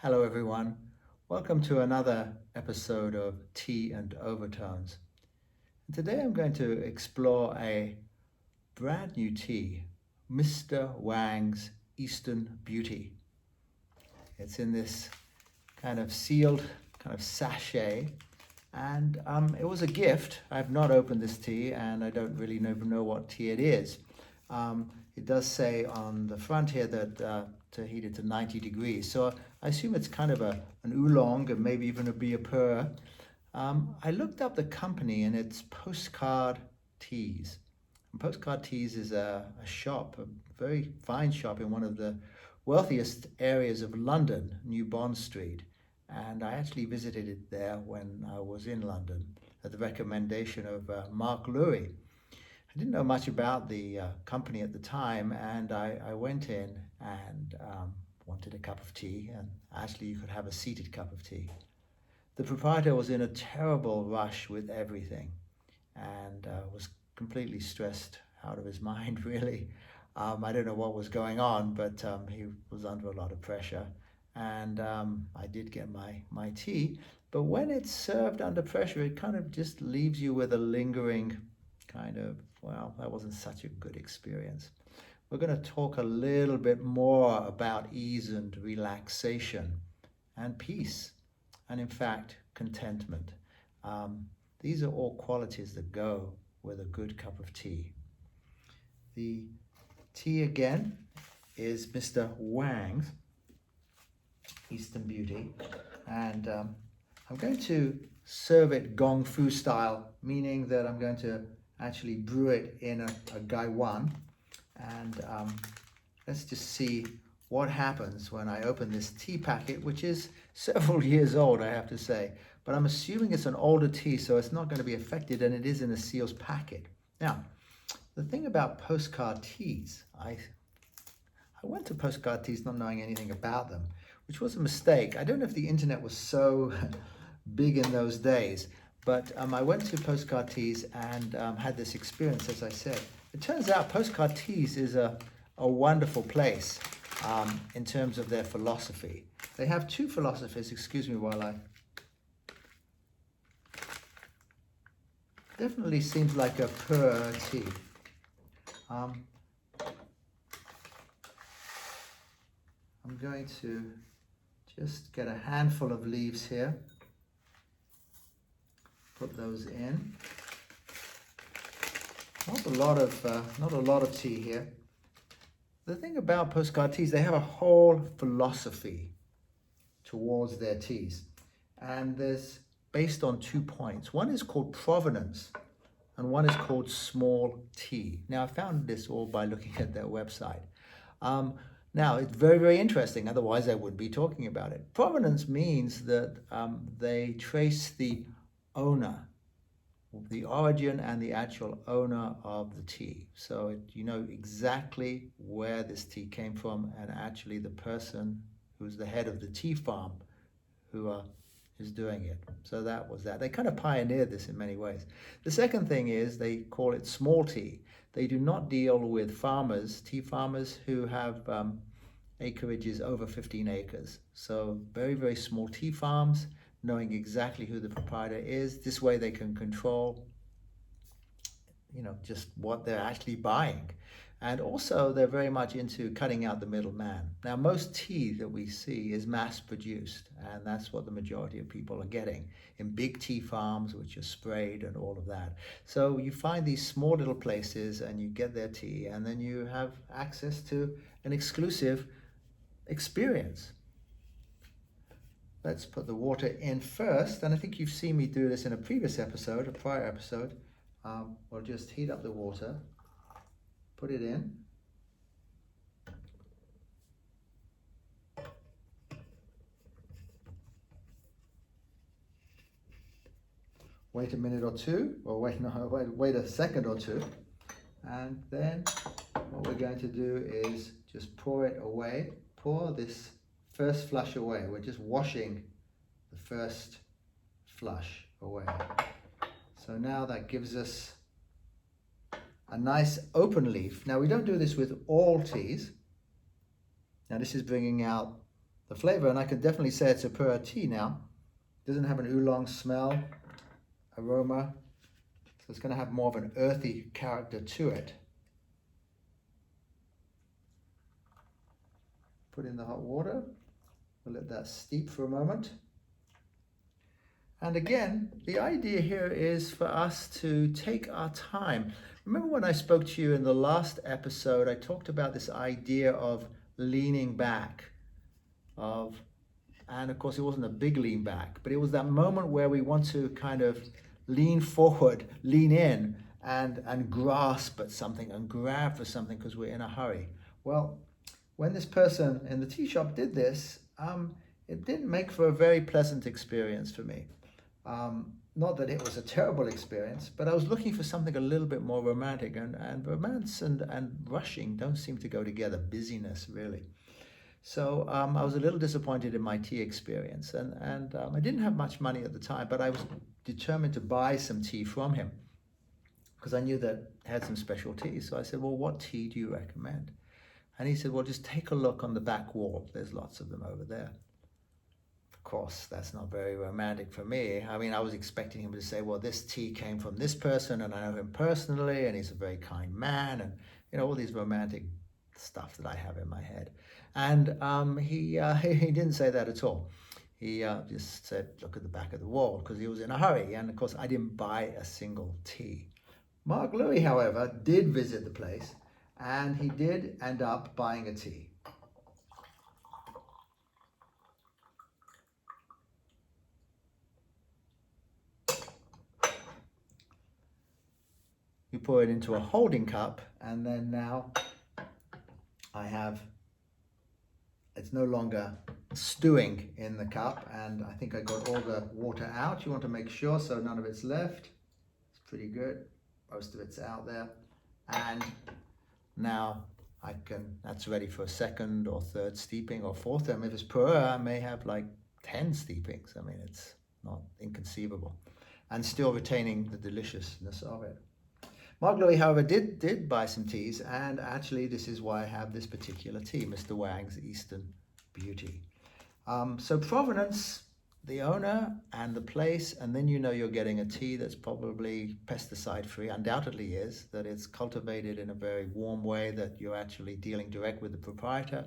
Hello everyone, welcome to another episode of Tea and Overtones. And today I'm going to explore a brand new tea, Mr. Wang's Eastern Beauty. It's in this kind of sealed kind of sachet, and it was a gift. I've not opened this tea and I don't really know what tea it is. It does say on the front here that to heat it to 90 degrees. So I assume it's kind of an oolong and maybe even a beer pur. I looked up the company and it's Postcard Teas. And Postcard Teas is a shop, a very fine shop in one of the wealthiest areas of London, New Bond Street. And I actually visited it there when I was in London at the recommendation of Mark Lurie. I didn't know much about the company at the time, and I went in and wanted a cup of tea, and actually you could have a seated cup of tea. The proprietor was in a terrible rush with everything and was completely stressed out of his mind, really. I don't know what was going on, but he was under a lot of pressure. And I did get my tea, but when it's served under pressure, it kind of just leaves you with a lingering kind of, well, that wasn't such a good experience. We're going to talk a little bit more about ease and relaxation and peace, and in fact, contentment. These are all qualities that go with a good cup of tea. The tea again is Mr. Wang's Eastern Beauty, and I'm going to serve it gong fu style, meaning that I'm going to actually brew it in a Gai Wan, and let's just see what happens when I open this tea packet, which is several years old, I have to say, but I'm assuming it's an older tea, so it's not going to be affected, and it is in a sealed packet. Now, the thing about postcard teas, I went to postcard teas not knowing anything about them, which was a mistake. I don't know if the internet was so big in those days, but I went to Postcard Teas and had this experience, as I said. It turns out Postcard Teas is a wonderful place in terms of their philosophy. They have two philosophies, excuse me while I... Definitely seems like a pure tea. I'm going to just get a handful of leaves here. Put those in. Not a lot of tea here. The thing about postcard teas, they have a whole philosophy towards their teas, and there's based on 2 points. One is called provenance, and one is called small t. Now, I found this all by looking at their website. Now, it's very, very interesting. Otherwise, I wouldn't be talking about it. Provenance means that they trace the owner, the origin and the actual owner of the tea. So you know exactly where this tea came from, and actually the person who's the head of the tea farm who is doing it. So that was that. They kind of pioneered this in many ways. The second thing is they call it small tea. They do not deal with farmers, tea farmers who have acreages over 15 acres. So very, very small tea farms, knowing exactly who the proprietor is. This way they can control, just what they're actually buying. And also they're very much into cutting out the middleman. Now, most tea that we see is mass produced, and that's what the majority of people are getting in big tea farms, which are sprayed and all of that. So you find these small little places and you get their tea, and then you have access to an exclusive experience. Let's put the water in first, and I think you've seen me do this in a previous episode, a prior episode. We'll just heat up the water, put it in. Wait a minute or two, or wait a second or two, and then what we're going to do is just pour it away. Pour this first flush away. We're just washing the first flush away. So now that gives us a nice open leaf. Now, we don't do this with all teas. Now, this is bringing out the flavor, and I can definitely say it's a pu'er tea now. It doesn't have an oolong smell, aroma, so it's going to have more of an earthy character to it. Put in the hot water. We'll let that steep for a moment. And again, the idea here is for us to take our time. Remember when I spoke to you in the last episode, I talked about this idea of leaning back, and of course it wasn't a big lean back, but it was that moment where we want to kind of lean forward, lean in, and grasp at something and grab for something because we're in a hurry. Well, when this person in the tea shop did this, it didn't make for a very pleasant experience for me. Not that it was a terrible experience, but I was looking for something a little bit more romantic, and romance and rushing don't seem to go together, busyness really. So I was a little disappointed in my tea experience, and I didn't have much money at the time, but I was determined to buy some tea from him because I knew that he had some special teas. So I said, well, what tea do you recommend? And he said, well, just take a look on the back wall. There's lots of them over there. Of course, that's not very romantic for me. I mean, I was expecting him to say, well, this tea came from this person and I know him personally and he's a very kind man, and all these romantic stuff that I have in my head. And he didn't say that at all. He just said, look at the back of the wall, because he was in a hurry. And of course, I didn't buy a single tea. Mark Louis, however, did visit the place, and he did end up buying a tea. You pour it into a holding cup, and then now it's no longer stewing in the cup, and I think I got all the water out. You want to make sure so none of it's left. It's pretty good. Most of it's out there. And now that's ready for a second or third steeping or fourth. If it's pu'er, I may have like 10 steepings. I mean, it's not inconceivable. And still retaining the deliciousness of it. Mark Louis, however, did buy some teas, and actually this is why I have this particular tea, Mr. Wang's Eastern Beauty. So provenance, the owner and the place, and then you're getting a tea that's probably pesticide-free, undoubtedly is, that it's cultivated in a very warm way, that you're actually dealing direct with the proprietor,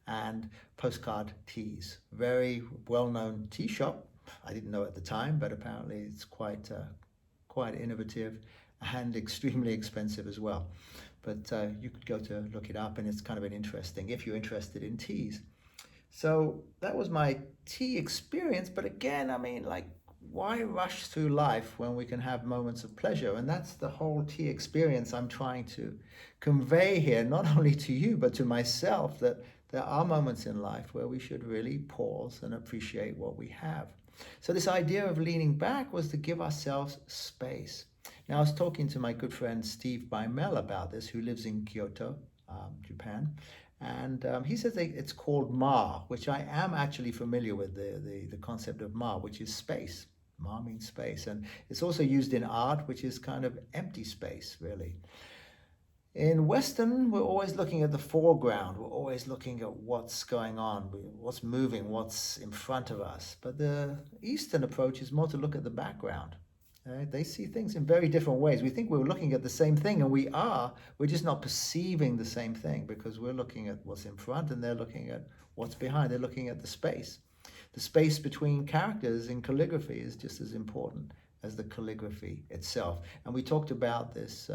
and Postcard Teas. Very well-known tea shop. I didn't know at the time, but apparently it's quite innovative and extremely expensive as well. But you could go to look it up, and it's kind of interesting if you're interested in teas. So that was my tea experience. But again, I mean, like, why rush through life when we can have moments of pleasure? And that's the whole tea experience I'm trying to convey here, not only to you, but to myself, that there are moments in life where we should really pause and appreciate what we have. So this idea of leaning back was to give ourselves space. Now, I was talking to my good friend Steve Bimel about this, who lives in Kyoto, Japan, and he says it's called Ma, which I am actually familiar with, the concept of Ma, which is space. Ma means space, and it's also used in art, which is kind of empty space, really. In Western, we're always looking at the foreground. We're always looking at what's going on, what's moving, what's in front of us. But the Eastern approach is more to look at the background. Right? They see things in very different ways. We think we're looking at the same thing, and we are. We're just not perceiving the same thing because we're looking at what's in front and they're looking at what's behind. They're looking at the space. The space between characters in calligraphy is just as important as the calligraphy itself. And we talked about this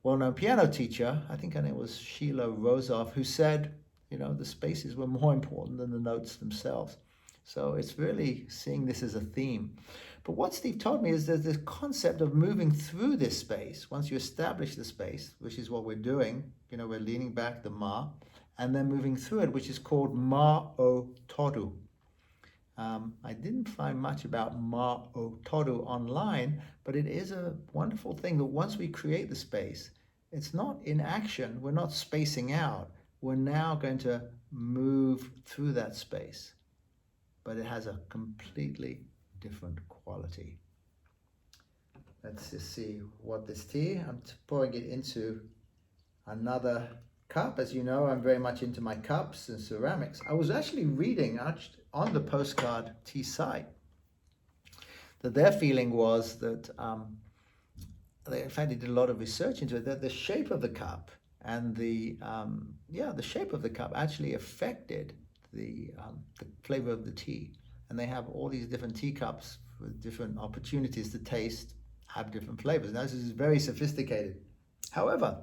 well-known piano teacher, I think her name was Sheila Rosoff, who said, the spaces were more important than the notes themselves. So it's really seeing this as a theme. But what Steve told me is there's this concept of moving through this space. Once you establish the space, which is what we're doing, we're leaning back, the Ma, and then moving through it, which is called Ma-o Toru. I didn't find much about Ma-o Toru online, but it is a wonderful thing that once we create the space, it's not in action, we're not spacing out, we're now going to move through that space. But it has a completely different quality. Let's just see what this tea, I'm pouring it into another cup. As you know, I'm very much into my cups and ceramics. I was actually reading on the postcard tea site that their feeling was that, in fact, they did a lot of research into it, that the shape of the cup and the shape of the cup actually affected the flavor of the tea. And they have all these different teacups with different opportunities to taste, have different flavors. Now, this is very sophisticated. However,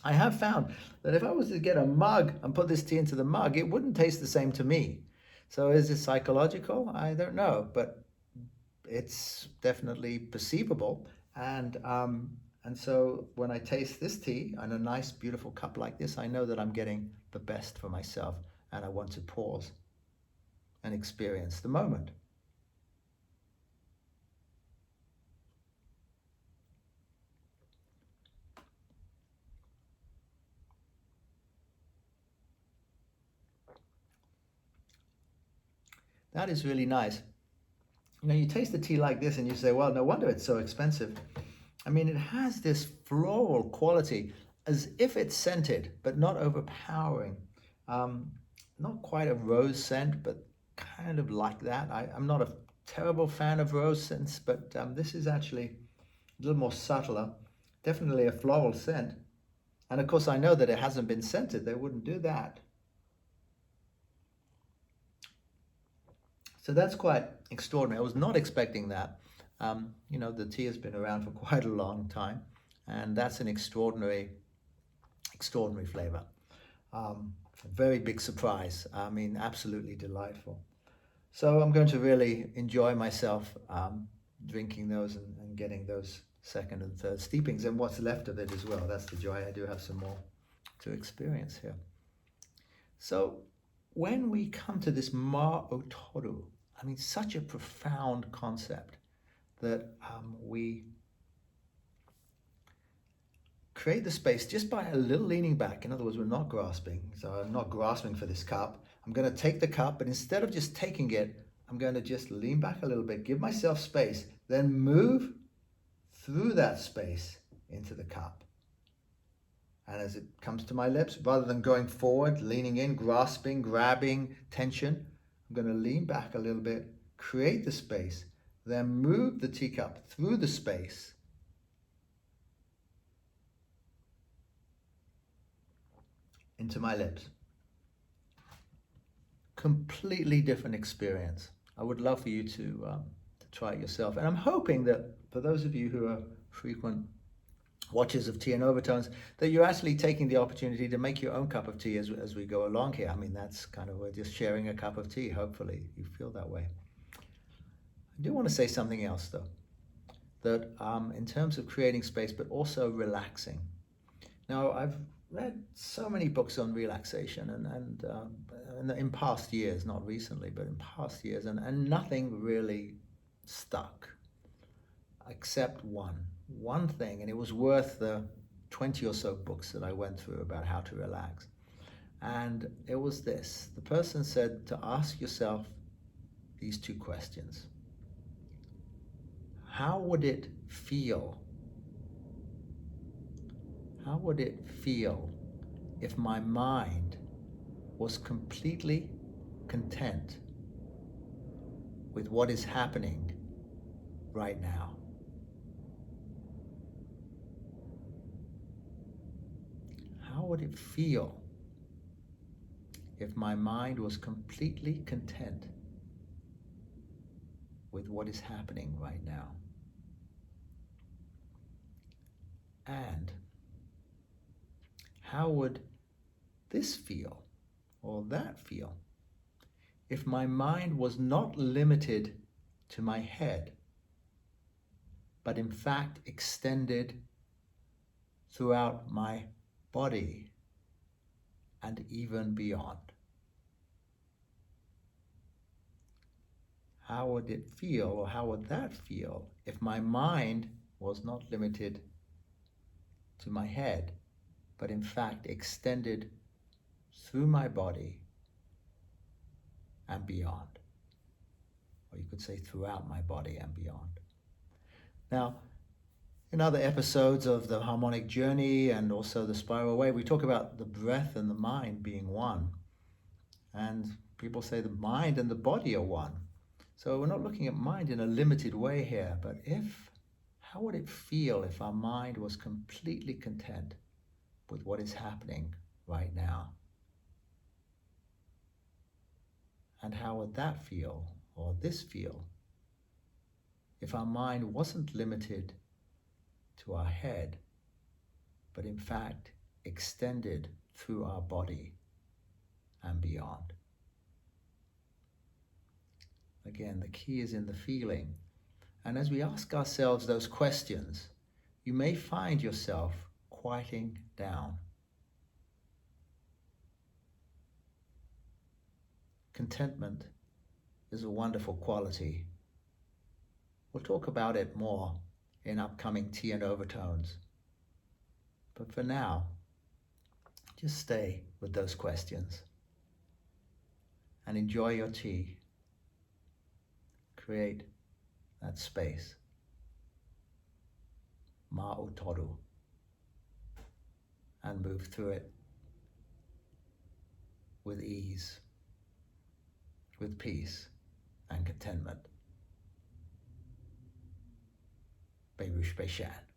I have found that if I was to get a mug and put this tea into the mug, it wouldn't taste the same to me. So is it psychological? I don't know, but it's definitely perceivable. And so when I taste this tea in a nice, beautiful cup like this, I know that I'm getting the best for myself, and I want to pause and experience the moment. That is really nice. You know, you taste the tea like this and you say, well, no wonder it's so expensive. I mean, it has this floral quality as if it's scented, but not overpowering. Um, Not quite a rose scent, but kind of like that. I'm not a terrible fan of rose scents, but this is actually a little more subtler. Definitely a floral scent. And of course, I know that it hasn't been scented. They wouldn't do that. So that's quite extraordinary. I was not expecting that. You know, the tea has been around for quite a long time, and that's an extraordinary flavor. A very big surprise. I mean, absolutely delightful. So I'm going to really enjoy myself drinking those and getting those second and third steepings and what's left of it as well. That's the joy. I do have some more to experience here. So when we come to this ma otoru, I mean, such a profound concept that we create the space just by a little leaning back. In other words, we're not grasping. So I'm not grasping for this cup. I'm going to take the cup, but instead of just taking it, I'm going to just lean back a little bit, give myself space, then move through that space into the cup. And as it comes to my lips, rather than going forward, leaning in, grasping, grabbing, tension, I'm going to lean back a little bit, create the space, then move the teacup through the space into my lips. Completely different experience. I would love for you to try it yourself. And I'm hoping that for those of you who are frequent watchers of tea and overtones, that you're actually taking the opportunity to make your own cup of tea as we go along here. I mean, that's kind of, we're just sharing a cup of tea. Hopefully you feel that way. I do want to say something else though, that in terms of creating space, but also relaxing. Now, I've read so many books on relaxation and in past years, not recently, but in past years, and nothing really stuck except one thing, and it was worth the 20 or so books that I went through about how to relax. And it was this. The person said to ask yourself these two questions. How would it feel? How would it feel if my mind was completely content with what is happening right now? How would it feel if my mind was completely content with what is happening right now? And how would this feel or that feel if my mind was not limited to my head, but in fact extended throughout my body and even beyond? How would it feel, or how would that feel, if my mind was not limited to my head, but in fact extended through my body and beyond? Or you could say throughout my body and beyond. Now, In other episodes of the harmonic journey and also the spiral way, we talk about the breath and the mind being one. And people say the mind and the body are one. So we're not looking at mind in a limited way here, but how would it feel if our mind was completely content with what is happening right now? And how would that feel, or this feel, if our mind wasn't limited to our head, but in fact extended through our body and beyond? Again, the key is in the feeling. And as we ask ourselves those questions, you may find yourself quieting down. Contentment is a wonderful quality. We'll talk about it more in upcoming tea and overtones. But for now, just stay with those questions and enjoy your tea. Create that space. Ma'utoru. And move through it with ease, with peace and contentment. Berush Beishan.